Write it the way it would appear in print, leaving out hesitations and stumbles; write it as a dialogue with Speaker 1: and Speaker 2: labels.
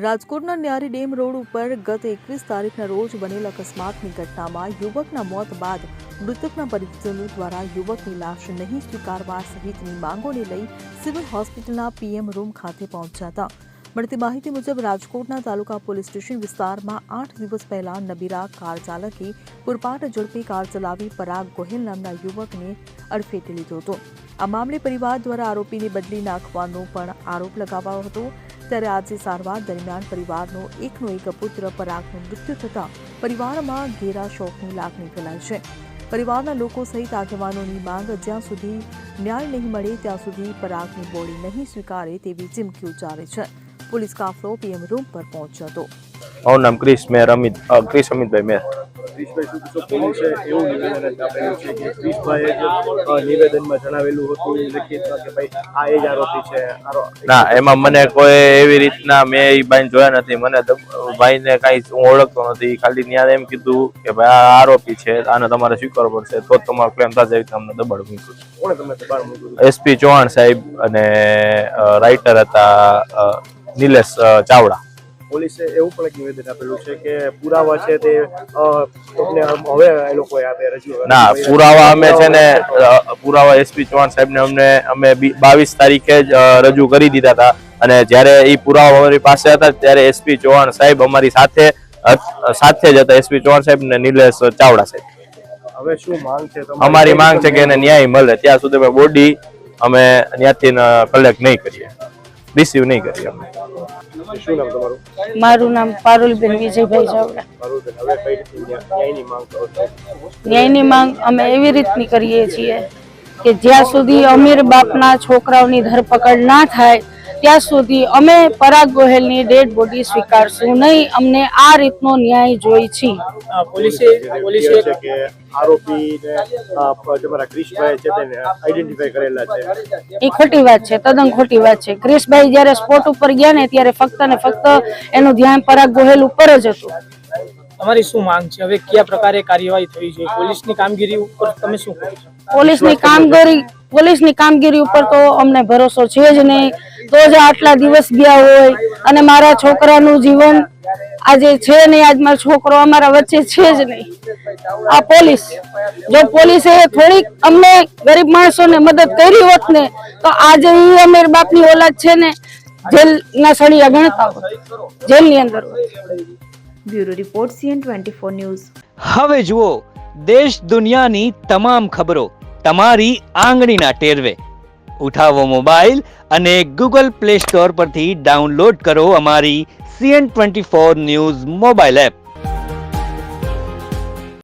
Speaker 1: રાજકોટના ન્યારી dam road ઉપર ગત 21 તારીખના રોજ બનેલ અકસ્માતની ઘટનામાં યુવકના મોત બાદ મૃતકના પરિજનો દ્વારા યુવકની લાશ નહીં સ્વીકારવા સહિતની માંગોને લઈ સિવિલ હોસ્પિટલના પીએમ રૂમ ખાતે પહોંચ્યા હતા. મળતી માહિતી મુજબ રાજકોટના તાલુકા પોલીસ સ્ટેશન વિસ્તારમાં 8 દિવસ પહેલા નબીરા કાર ચાલકે પૂરપાટ ઝડપે કાર ચલાવી પરાગ ગોહિલ નામના યુવકને અડફેટે લીધો હતો. આ મામલે પરિવાર દ્વારા આરોપીને બદલી નાખવાનો પણ આરોપ લગાવાયો હતો. ત્યારે આજે સારવાર દરમિયાન પરિવારનો એકનો એક પુત્ર પરાગનું મૃત્યુ થતાં પરિવારમાં ઘેરા શોકની લાગણી ફેલાઈ છે. પરિવારના લોકો સહિત આગેવાનોની માંગ જ્યાં સુધી ન્યાય નહીં મળે ત્યાં સુધી પરાગની બોડી નહીં સ્વીકારે તેવી ચીમકી ઉચ્ચારે છે. પોલીસ કાફલો પીએમ રૂમ પર પહોંચ્યો હતો.
Speaker 2: મારું નામ ક્રિસ અમિતભાઈ મેર.
Speaker 3: પોલીસે એવું નિવેદન આપેલું છે કે ક્રિશભાઈએ નિવેદનમાં જણાવેલું હતું લેખિતમાં કે ભાઈ આ એ જ આરોપી છે.
Speaker 2: ના, એમાં મને કોઈ એવી રીતના મેં એ ભાઈને જોયા નથી. મને ભાઈને કાંઈ હું ઓળખતો નથી. ખાલી ત્યાં એમ કીધું કે ભાઈ આ આરોપી છે, આને તમારે સ્વીકારવો પડશે તો જ તમારો ક્લેમ થશે. એવી તમને દબાણ મૂક્યું.
Speaker 3: કોણે તમે દબાણ મૂક્યું?
Speaker 2: એસપી ચૌહાણ સાહેબ અને રાઇટર હતા નિલેશ ચાવડા.
Speaker 3: પોલીસે એવું પણ એક નિવેદન આપેલું છે કે પુરાવા છે તે તમને હવે એ લોકોએ આપે રજૂ.
Speaker 2: ના, પુરાવા અમે છે ને પુરાવા એસપી ચૌહાણ સાહેબને અમે 22 તારીખે જ રજૂ કરી દીધા હતા. અને જ્યારે એ પુરાવા અમારી પાસે હતા ત્યારે એસપી ચૌહાણ સાહેબ અમારી સાથે જ હતા. એસપી ચૌહાણ સાહેબ ને નિલેશ ચાવડા સાહેબ.
Speaker 3: હવે શું માંગ છે?
Speaker 2: અમારી માંગ છે કે એને ન્યાય મળે ત્યાં સુધી અમે બોડી અમે ત્યાંથી કલેક્ટ નહીં કરીએ, રિસીવ નહીં કરીએ. અમે
Speaker 3: શું નામ તમારું?
Speaker 4: મારું નામ પારુલબેન વિજયભાઈ ચાવડા.
Speaker 3: પારુલબેન, હવે કઈ રીતની ન્યાયની માંગ કરો છો?
Speaker 4: ન્યાયની માંગ અમે એવી રીતની કરીએ છીએ કે જ્યાં સુધી અમીર બાપના છોકરાઓની ધરપકડ ના થાય ત્યાં સુધી અમે પરાગ ગોહિલની ડેડ બોડી સ્વીકારશું નહીં. અમને આ રીતનો ન્યાય જોઈ છે.
Speaker 3: પોલીસે કે આરોપીને તમારા ક્રિશભાઈ છે તેને આઈડેન્ટિફાઈ કરેલા છે.
Speaker 4: એ ખોટી વાત છે, તદ્દન ખોટી વાત છે. ક્રિશભાઈ જ્યારે સ્પોટ ઉપર ગયા ને ત્યારે ફક્ત ને ફક્ત એનું ધ્યાન પરાગ ગોહિલ ઉપર જ હતું.
Speaker 5: તમારી શું માંગ છે? હવે કયા પ્રકારે કાર્યવાહી થવી જોઈએ? પોલીસની કામગીરી ઉપર તમે શું કહો છો?
Speaker 4: પોલીસની કામગીરી ઉપર તો અમને ભરોસો છે જ નહીં. તો જ આટલા દિવસ ગયા હોય અને મારા છોકરાનું જીવન આજે છે નહીં, આજ મારો છોકરો અમારા વચ્ચે છે જ નહીં. આ પોલીસ, જો પોલીસે થોડીક અમને ગરીબ માણસોને મદદ કરી હોત ને તો આજે એ અમીર બાપની ઓલાદ છે ને જેલના સળિયા ગણતા હોત, જેલની અંદર હોત.
Speaker 1: Bureau report CN24 news.
Speaker 6: હવે જુઓ દેશ દુનિયાની તમામ ખબરો તમારી આંગળીના ટેરવે. ઉઠાવો મોબાઈલ અને Google Play Store પરથી ડાઉનલોડ કરો અમારી CN24 ન્યૂઝ મોબાઈલ એપ.